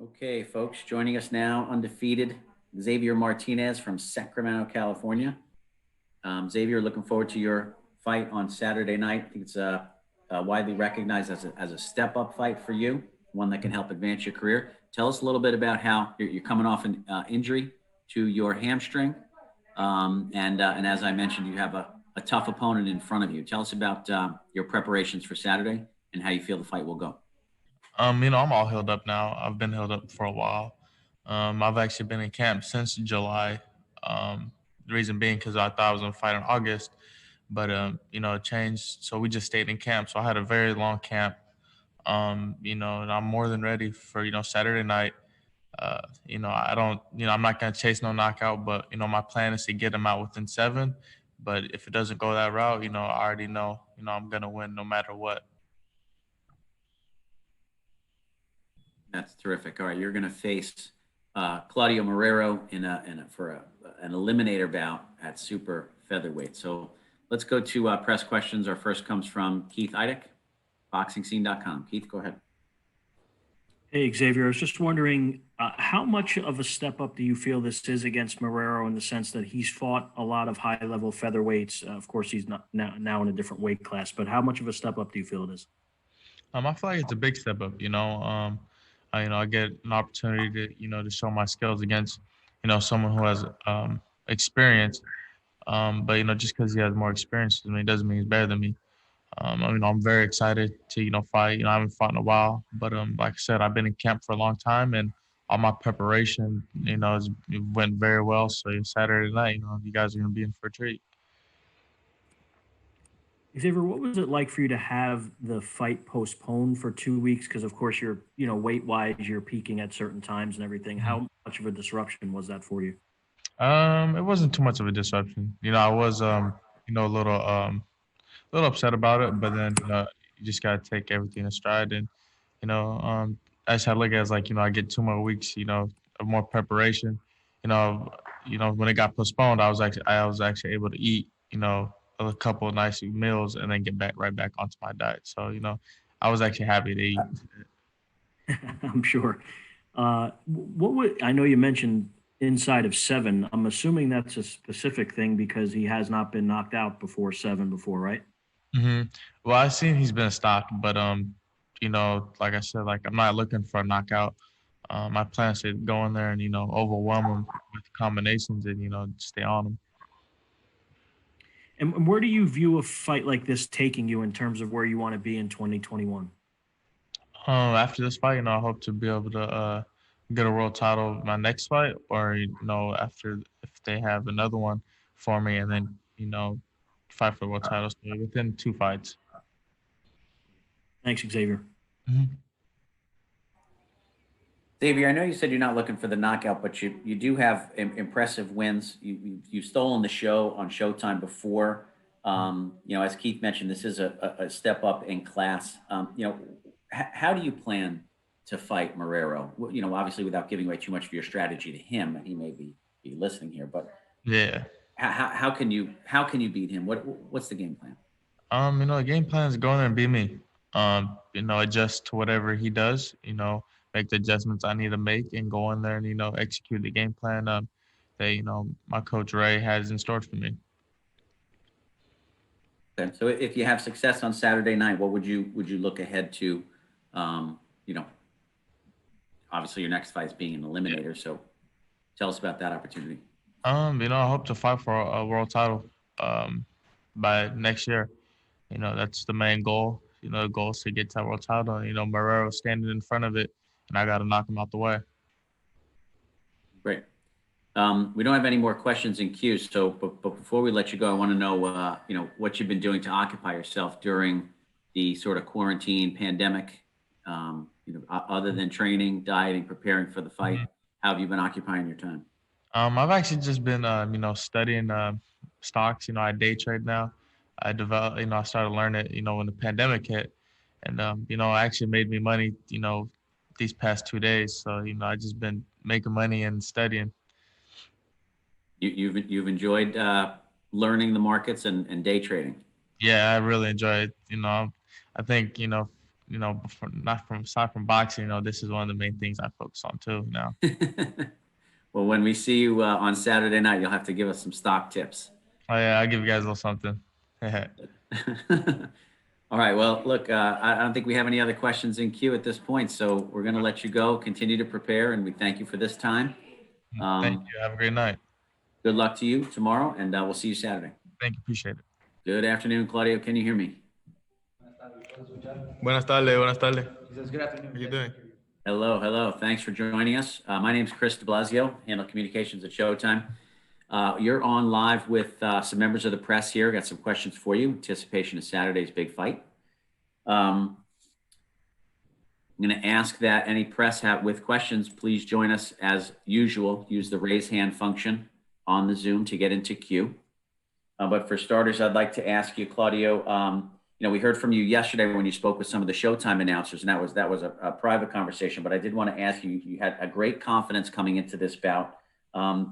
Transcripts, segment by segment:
Okay, folks, joining us now, undefeated Xavier Martinez from Sacramento, California. Xavier, looking forward to your fight on Saturday night. I think it's widely recognized as a step up fight for you, one that can help advance your career. Tell us a little bit about how you're coming off an injury to your hamstring. And as I mentioned, you have a tough opponent in front of you. Tell us about your preparations for Saturday and how you feel the fight will go. I'm all healed up now. I've been healed up for a while. I've actually been in camp since July. The reason being because I thought I was gonna fight in August, but it changed. So we just stayed in camp. So I had a very long camp. And I'm more than ready for Saturday night. I don't, I'm not gonna chase no knockout, but my plan is to get him out within 7. But if it doesn't go that route, I already know, I'm gonna win no matter what. That's terrific. All right, you're going to face Claudio Marrero an eliminator bout at super featherweight. So let's go to press questions. Our first comes from Keith Idek, BoxingScene.com. Keith, go ahead. Hey, Xavier, I was just wondering, how much of a step up do you feel this is against Marrero in the sense that he's fought a lot of high level featherweights? Of course, he's not now in a different weight class, but how much of a step up do you feel it is? I feel like it's a big step up. I get an opportunity to to show my skills against someone who has experience. But just because he has more experience than me doesn't mean he's better than me. I'm very excited to fight. I haven't fought in a while, but like I said, I've been in camp for a long time, and all my preparation it went very well. So Saturday night, you guys are gonna be in for a treat. Xavier, what was it like for you to have the fight postponed for 2 weeks? Because of course you're, weight wise, you're peaking at certain times and everything. How much of a disruption was that for you? It wasn't too much of a disruption. I was a little upset about it, but then you just gotta take everything in stride, and you know, um, I just had to look at it as like I get 2 more weeks, of more preparation. You know, when it got postponed, I was actually able to eat, a couple of nice meals and then get back right back onto my diet. So I was actually happy to eat. I'm sure. What would I know you mentioned inside of 7? I'm assuming that's a specific thing because he has not been knocked out before 7 before, right? hmm Well, I've seen he's been stopped, but like I said, like I'm not looking for a knockout. My plan is to go in there and overwhelm him with combinations and stay on him. And where do you view a fight like this taking you in terms of where you want to be in 2021? After this fight, I hope to be able to get a world title my next fight, or after if they have another one for me, and then fight for the world title. So within 2 fights. Thanks, Xavier. hmm Xavier, I know you said you're not looking for the knockout, but you do have impressive wins. You've stolen the show on Showtime before. As Keith mentioned, this is a step up in class. How do you plan to fight Marrero? Obviously without giving away too much of your strategy to him, and he may be listening here. But Yeah. how can you beat him? What's the game plan? The game plan is go in there and beat me. Adjust to whatever he does. Make the adjustments I need to make and go in there and execute the game plan that my coach Ray has in store for me. Okay, so if you have success on Saturday night, what would you look ahead to? Um, you know, Obviously your next fight is being an eliminator. So tell us about that opportunity. I hope to fight for a world title by next year. That's the main goal. The goal is to get to that world title. And, Marrero standing in front of it, and I got to knock him out the way. Great. We don't have any more questions in queue. So, but before we let you go, I want to know, what you've been doing to occupy yourself during the sort of quarantine pandemic. Other than training, dieting, preparing for the fight, how have you been occupying your time? I've actually just been, studying stocks. I day trade now. I started learning it, when the pandemic hit, and it actually made me money, these past 2 days. So I just been making money and studying. You've enjoyed learning the markets and day trading. Yeah, I really enjoy it. I think aside from boxing, this is one of the main things I focus on too now. Well, when we see you on Saturday night, you'll have to give us some stock tips. Oh yeah, I'll give you guys a little something. All right. Well, look, I don't think we have any other questions in queue at this point, so we're going to let you go. Continue to prepare, and we thank you for this time. Thank you. Have a great night. Good luck to you tomorrow, and we'll see you Saturday. Thank you. Appreciate it. Good afternoon, Claudio. Can you hear me? Buenas tardes. Buenas tardes. He says, good afternoon. How you doing? Hello, hello. Thanks for joining us. My name is Chris de Blasio, handle communications at Showtime. You're on live with some members of the press here. Got some questions for you. Anticipation of Saturday's big fight. I'm going to ask that any press with questions, please join us as usual. Use the raise hand function on the Zoom to get into queue. But for starters, I'd like to ask you, Claudio, we heard from you yesterday when you spoke with some of the Showtime announcers, and that was a private conversation, but I did want to ask you, you had a great confidence coming into this bout.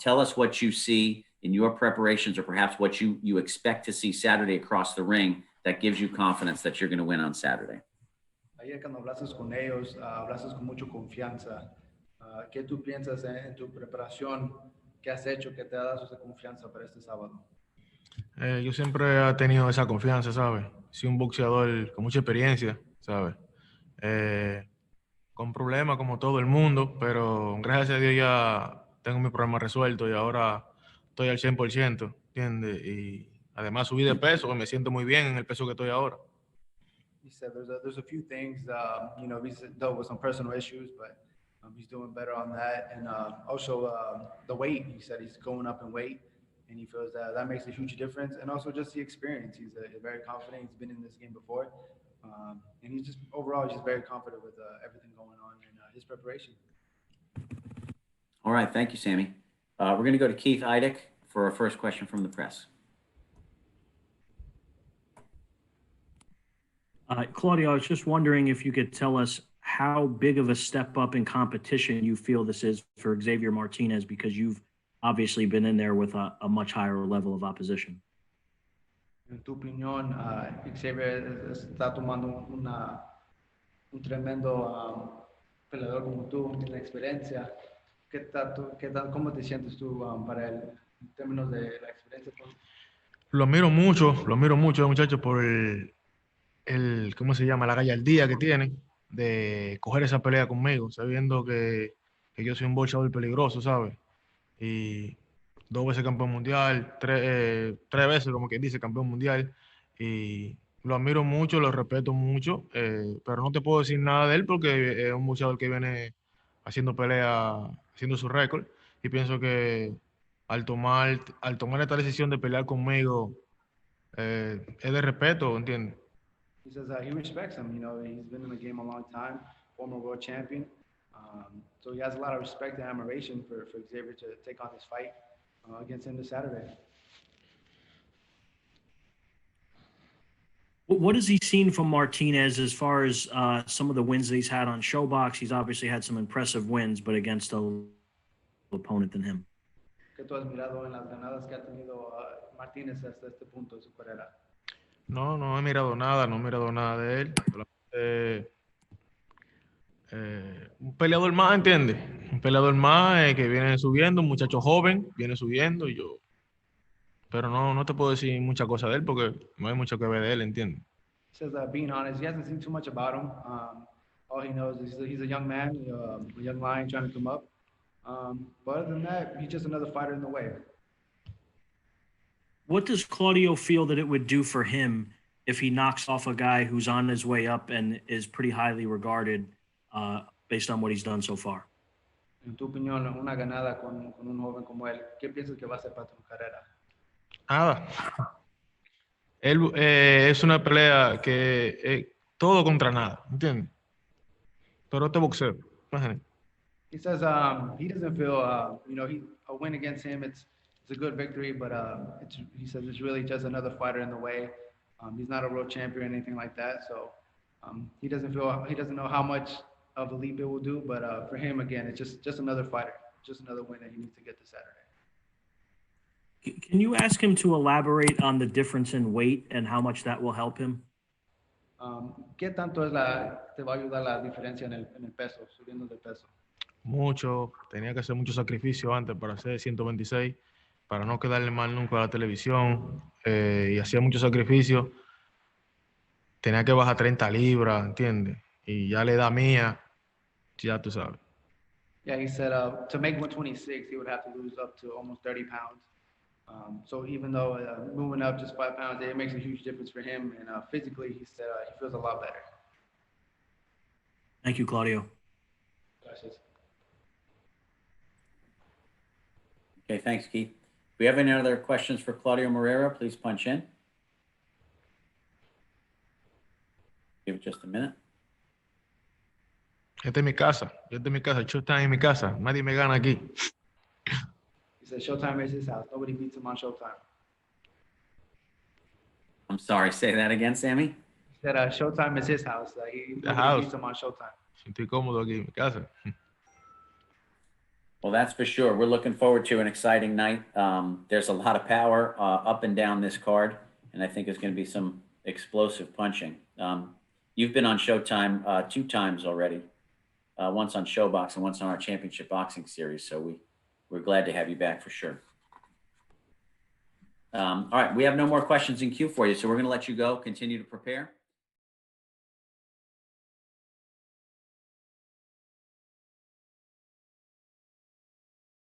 Tell us what you see in your preparations, or perhaps what you expect to see Saturday across the ring that gives you confidence that you're going to win on Saturday. Ayer cuando hablaste con ellos, hablaste con mucha confianza. ¿Qué tú piensas en tu preparación? ¿Qué has hecho que te ha dado esa confianza para este sábado? Yo siempre he tenido esa confianza, ¿sabes? Soy un boxeador con mucha experiencia, ¿sabes? Con problemas como todo el mundo, pero gracias a Dios ya tengo mi problema resuelto y ahora estoy al 100%, ¿entiendes? Y además subí de peso, me siento muy bien en el peso que estoy ahora. He said there's a few things, he's dealt with some personal issues, but he's doing better on that. And also the weight, he said he's going up in weight, and he feels that makes a huge difference. And also just the experience. He's very confident. He's been in this game before. And he's just overall just very confident with everything going on in his preparation. All right. Thank you, Sammy. We're going to go to Keith Eidick for our first question from the press. Claudio, I was just wondering if you could tell us how big of a step up in competition you feel this is for Xavier Martinez, because you've obviously been in there with a much higher level of opposition. En tu opinión, Xavier está tomando un tremendo peleador como tú, en la experiencia. ¿Cómo te sientes tú para él en términos de la experiencia? Lo admiro mucho, muchachos, por ¿cómo se llama? La gallardía que tiene de coger esa pelea conmigo, sabiendo que yo soy un boxeador peligroso, ¿sabes? Y 2 veces campeón mundial, 3 veces, como quien dice, campeón mundial. Y lo admiro mucho, lo respeto mucho, pero no te puedo decir nada de él porque es un boxeador que viene haciendo pelea, haciendo su récord. Y pienso que al tomar esta decisión de pelear conmigo, es de respeto, ¿entiendes? He says he respects him. He's been in the game a long time, former world champion. So he has a lot of respect and admiration for Xavier to take on this fight against him this Saturday. What has he seen from Martinez as far as some of the wins that he's had on Showbox? He's obviously had some impressive wins, but against a opponent than him. ¿Qué tú has mirado en las ganadas que ha tenido Martínez hasta este punto de su carrera? No he mirado nada de él. Un peleador más, ¿entiendes? Un peleador más que viene subiendo, un muchacho joven, viene subiendo y yo... Pero no te puedo decir mucha cosa de él porque no hay mucho que ver de él, ¿entiendes? He says being honest, he hasn't seen too much about him. All he knows is he's a young man, a young lion trying to come up. But other than that, he's just another fighter in the way. What does Claudio feel that it would do for him if he knocks off a guy who's on his way up and is pretty highly regarded based on what he's done so far? En tu opinión, una ganada con un joven como él, ¿qué piensas que va a hacer para tu carrera? Nada. Él es una pelea que todo contra nada, ¿entiendes? Pero este boxeo, imagínate. He says he doesn't feel, a win against him, it's a good victory, but he says it's really just another fighter in the way. He's not a world champion or anything like that, so he doesn't know how much of a leap it will do, but for him, again, it's just another fighter, just another win that he needs to get this Saturday. Can you ask him to elaborate on the difference in weight and how much that will help him? ¿Qué tanto te va a ayudar la diferencia en el peso, subiendo de peso? Mucho, tenía que hacer mucho sacrificio antes para hacer 126, para no quedarle mal nunca a la televisión, y hacía mucho sacrificio. Tenía que bajar 30 libras, ¿entiendes? Y ya la edad mía, ya tú sabes. Yeah, he said to make 126, he would have to lose up to almost 30 pounds. So even though moving up just 5 pounds, it makes a huge difference for him. And physically, he said he feels a lot better. Thank you, Claudio. Gracias. Okay, thanks, Keith. If we have any other questions for Claudio Marrero, please punch in. Give it just a minute. Esta es mi casa, Showtime en mi casa, nadie me gana aquí. He said Showtime is his house. Nobody beats him on Showtime. I'm sorry, say that again, Sammy. He said Showtime is his house. Nobody house. beats him on Showtime. Estoy cómodo aquí en mi casa. Well, that's for sure. We're looking forward to an exciting night. There's a lot of power up and down this card, and I think there's going to be some explosive punching. You've been on Showtime 2 times already, once on Showbox and once on our championship boxing series. So we're glad to have you back for sure. All right, we have no more questions in queue for you, so we're going to let you go. Continue to prepare.